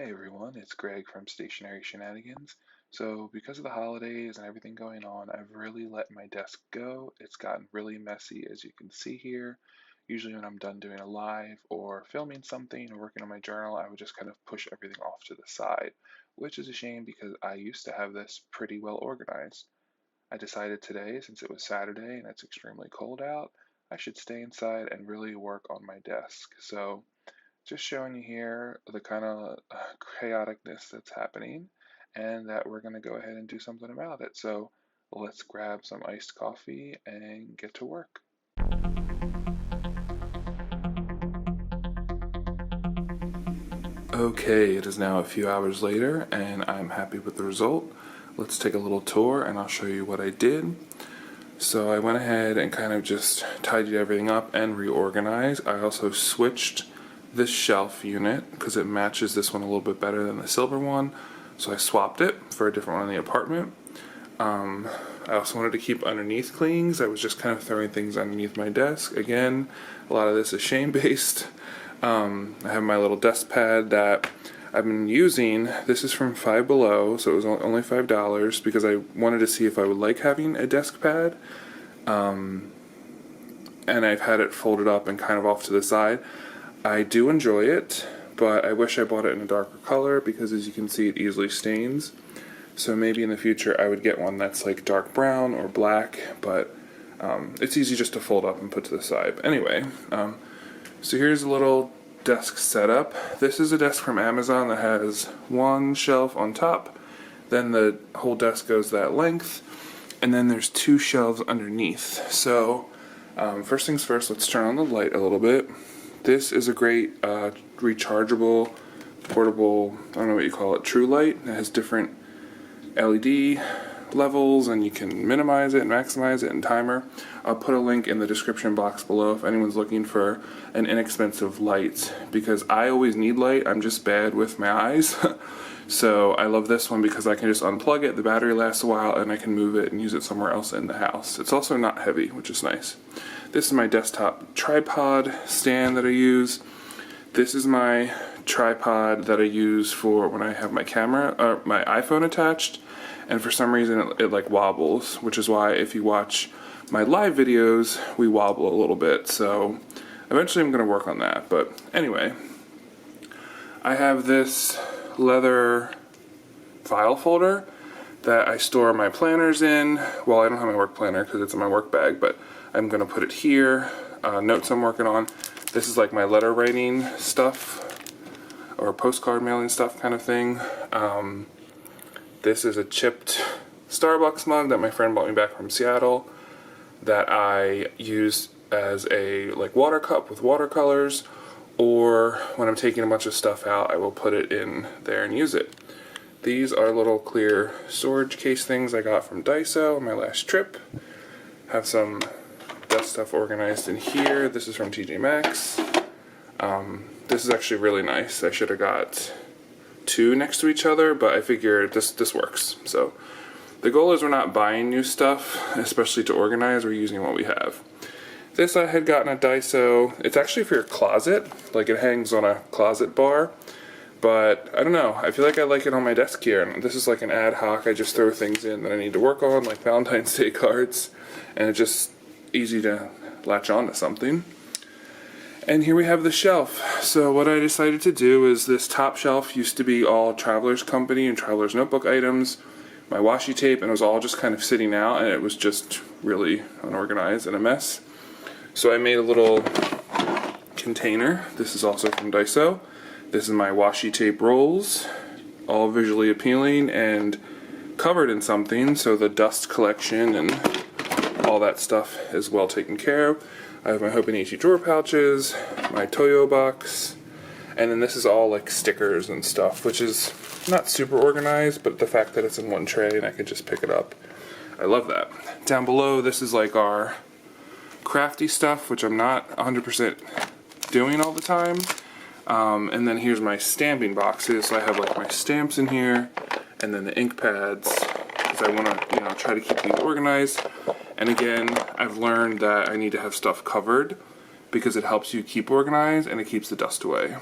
Hey everyone, it's Greg from Stationery Shenanigans. So, because of the holidays and everything going on, I've really let my desk go. It's gotten really messy, as you can see here. Usually, when I'm done doing a live or filming something or working on my journal, I would just kind of push everything off to the side, which is a shame because I used to have this pretty well organized. I decided today, since it was Saturday and it's extremely cold out, I should stay inside and really work on my desk. So, just showing you here the kind of chaoticness that's happening and that we're going to go ahead and do something about it. So let's grab some iced coffee and get to work. Okay, it is now a few hours later and I'm happy with the result. Let's take a little tour and I'll show you what I did. So I went ahead and kind of just tidied everything up and reorganized. I also switched this shelf unit because it matches this one a little bit better than the silver one. So I swapped it for a different one in the apartment. I also wanted to keep underneath clean. I was just kind of throwing things underneath my desk. Again, a lot of this is shame-based. I have my little desk pad that I've been using. This is from Five Below, so it was only $5 because I wanted to see if I would like having a desk pad. And I've had it folded up and kind of off to the side. I do enjoy it, but I wish I bought it in a darker color because, as you can see, it easily stains. So maybe in the future I would get one that's like dark brown or black, but it's easy just to fold up and put to the side. But anyway, so here's a little desk setup. This is a desk from Amazon that has one shelf on top, then the whole desk goes that length, and then there's two shelves underneath. So first things first, let's turn on the light a little bit. This is a great rechargeable, portable, I don't know what you call it, true light. It has different LED levels and you can minimize it, maximize it, and timer. I'll put a link in the description box below if anyone's looking for an inexpensive light, because I always need light. I'm just bad with my eyes. So I love this one because I can just unplug it, the battery lasts a while, and I can move it and use it somewhere else in the house. It's also not heavy, which is nice. This is my desktop tripod stand that I use. This is my tripod that I use for when I have my camera or my iPhone attached, and for some reason it like wobbles, which is why if you watch my live videos we wobble a little bit. So eventually I'm going to work on that. But anyway, I have this leather file folder that I store my planners in. Well, I don't have my work planner because it's in my work bag, but I'm going to put it here. Notes I'm working on. This is like my letter writing stuff or postcard mailing stuff kind of thing. This is a chipped Starbucks mug that my friend bought me back from Seattle that I use as a like water cup with watercolors, or when I'm taking a bunch of stuff out I will put it in there and use it. These are little clear storage case things I got from Daiso on my last trip. Have some desk stuff organized in here. This is from TJ Maxx. This is actually really nice. I should have got two next to each other, but I figured this works. So the goal is we're not buying new stuff, especially to organize. We're using what we have. This I had gotten at Daiso. It's actually for your closet. Like it hangs on a closet bar. But I don't know. I feel like I like it on my desk here. And this is like an ad hoc. I just throw things in that I need to work on, like Valentine's Day cards. And it's just easy to latch on to something. And here we have the shelf. So what I decided to do is this top shelf used to be all Traveler's Company and Traveler's Notebook items, my washi tape, and it was all just kind of sitting out, and it was just really unorganized and a mess. So I made a little container. This is also from Daiso. This is my washi tape rolls, all visually appealing and covered in something, so the dust collection and all that stuff is well taken care of. I have my Hobonich drawer pouches, my Toyo box, and then this is all like stickers and stuff, which is not super organized, but the fact that it's in one tray and I can just pick it up, I love that. Down below, this is like our crafty stuff, which I'm not 100% doing all the time. And then here's my stamping boxes. So I have like my stamps in here, and then the ink pads, because I want to, try to keep things organized. And again, I've learned that I need to have stuff covered because it helps you keep organized and it keeps the dust away.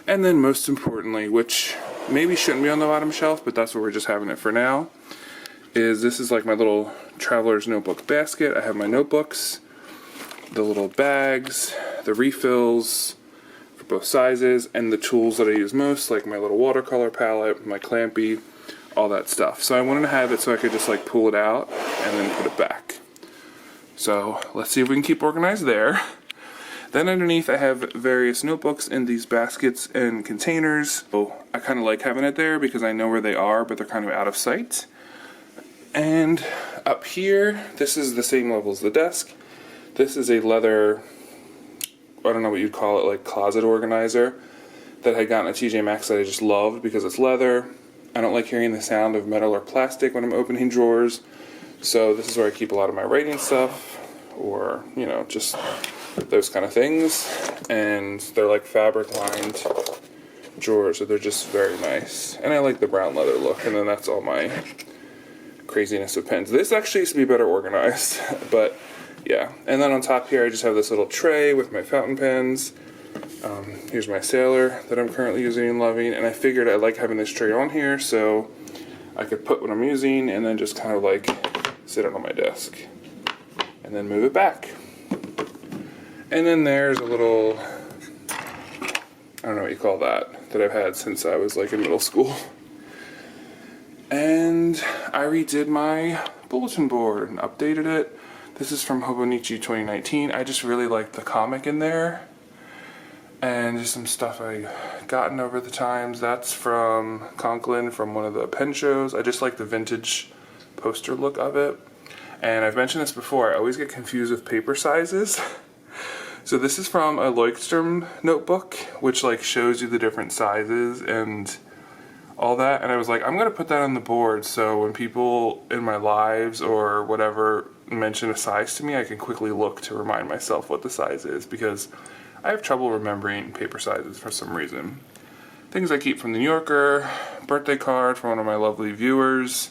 And then most importantly, which maybe shouldn't be on the bottom shelf, but that's where we're just having it for now, is this is like my little traveler's notebook basket. I have my notebooks, the little bags, the refills for both sizes, and the tools that I use most, like my little watercolor palette, my clampy, all that stuff. So I wanted to have it so I could just like pull it out and then put it back. So let's see if we can keep organized there. Then underneath I have various notebooks in these baskets and containers. So I kind of like having it there because I know where they are, but they're kind of out of sight. And up here, this is the same level as the desk. This is a leather, I don't know what you'd call it, like closet organizer that I had gotten at TJ Maxx that I just loved because it's leather. I don't like hearing the sound of metal or plastic when I'm opening drawers. So this is where I keep a lot of my writing stuff, or, you know, just those kind of things. And they're like fabric lined drawers, so they're just very nice. And I like the brown leather look. And then that's all my craziness of pens. This actually used to be better organized, but yeah. And then on top here I just have this little tray with my fountain pens. Here's my Sailor that I'm currently using and loving, and I figured I like having this tray on here so I could put what I'm using and then just kind of like sit it on my desk and then move it back. And then there's a little, I don't know what you call that I've had since I was like in middle school. And I redid my bulletin board and updated it. This is from Hobonich 2019. I just really liked the comic in there. And just some stuff I gotten over the times. That's from Conklin from one of the pen shows. I just like the vintage poster look of it. And I've mentioned this before, I always get confused with paper sizes. So this is from a Leuchtturm notebook, which like shows you the different sizes and all that. And I was like, I'm gonna put that on the board so when people in my lives or whatever mention a size to me, I can quickly look to remind myself what the size is, because I have trouble remembering paper sizes for some reason. Things I keep from the New Yorker, birthday card from one of my lovely viewers.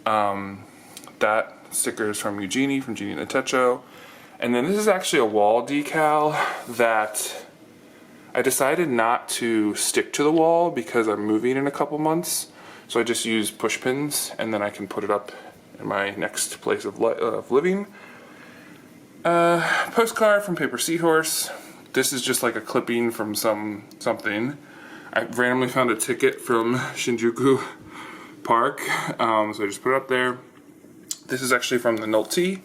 That sticker is from Eugenie, from Jeannie Natecho. And then this is actually a wall decal that I decided not to stick to the wall because I'm moving in a couple months. So I just use push pins and then I can put it up in my next place of living. Postcard from Paper Seahorse. This is just like a clipping from something. I randomly found a ticket from Shinjuku Park, so I just put it up there. This is actually from the Nolte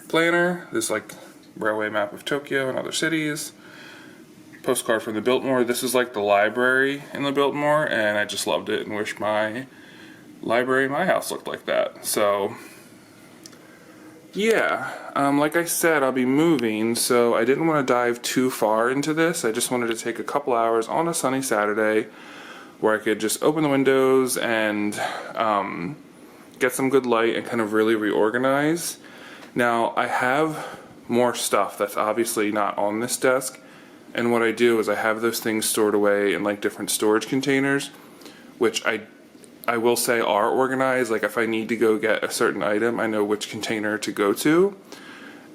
planner, this like railway map of Tokyo and other cities. Postcard from the Biltmore. This is like the library in the Biltmore, and I just loved it and wish my library in my house looked like that. So yeah, like I said, I'll be moving, so I didn't want to dive too far into this. I just wanted to take a couple hours on a sunny Saturday where I could just open the windows and get some good light and kind of really reorganize. Now, I have more stuff that's obviously not on this desk, and what I do is I have those things stored away in like different storage containers, which I will say are organized. Like if I need to go get a certain item, I know which container to go to.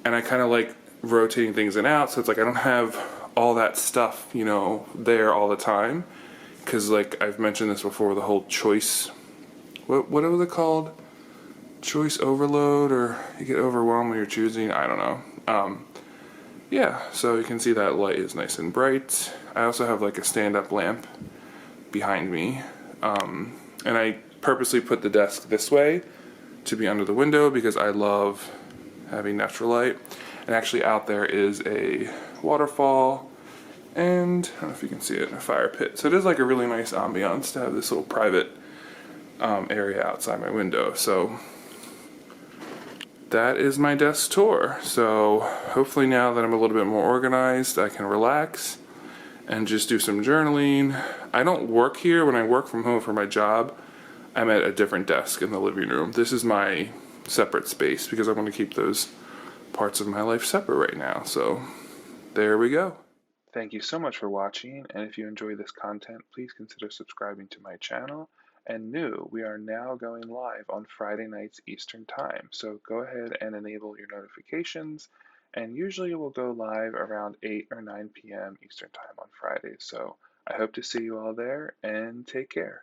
And I kind of like rotating things in and out, so it's like I don't have all that stuff, you know, there all the time. Because like I've mentioned this before, the whole choice, what was it called? Choice overload, or you get overwhelmed when you're choosing, I don't know. Yeah, so you can see that light is nice and bright. I also have like a stand-up lamp behind me. And I purposely put the desk this way to be under the window because I love having natural light. And actually out there is a waterfall and I don't know if you can see it, a fire pit. So it is like a really nice ambiance to have this little private area outside my window. So that is my desk tour. So hopefully now that I'm a little bit more organized, I can relax and just do some journaling. I don't work here. When I work from home for my job, I'm at a different desk in the living room. This is my separate space because I want to keep those parts of my life separate right now. So there we go. Thank you so much for watching, and if you enjoy this content, please consider subscribing to my channel. And we are now going live on Friday nights Eastern Time. So go ahead and enable your notifications, and usually it will go live around 8 or 9 p.m. Eastern Time on Fridays. So I hope to see you all there, and take care.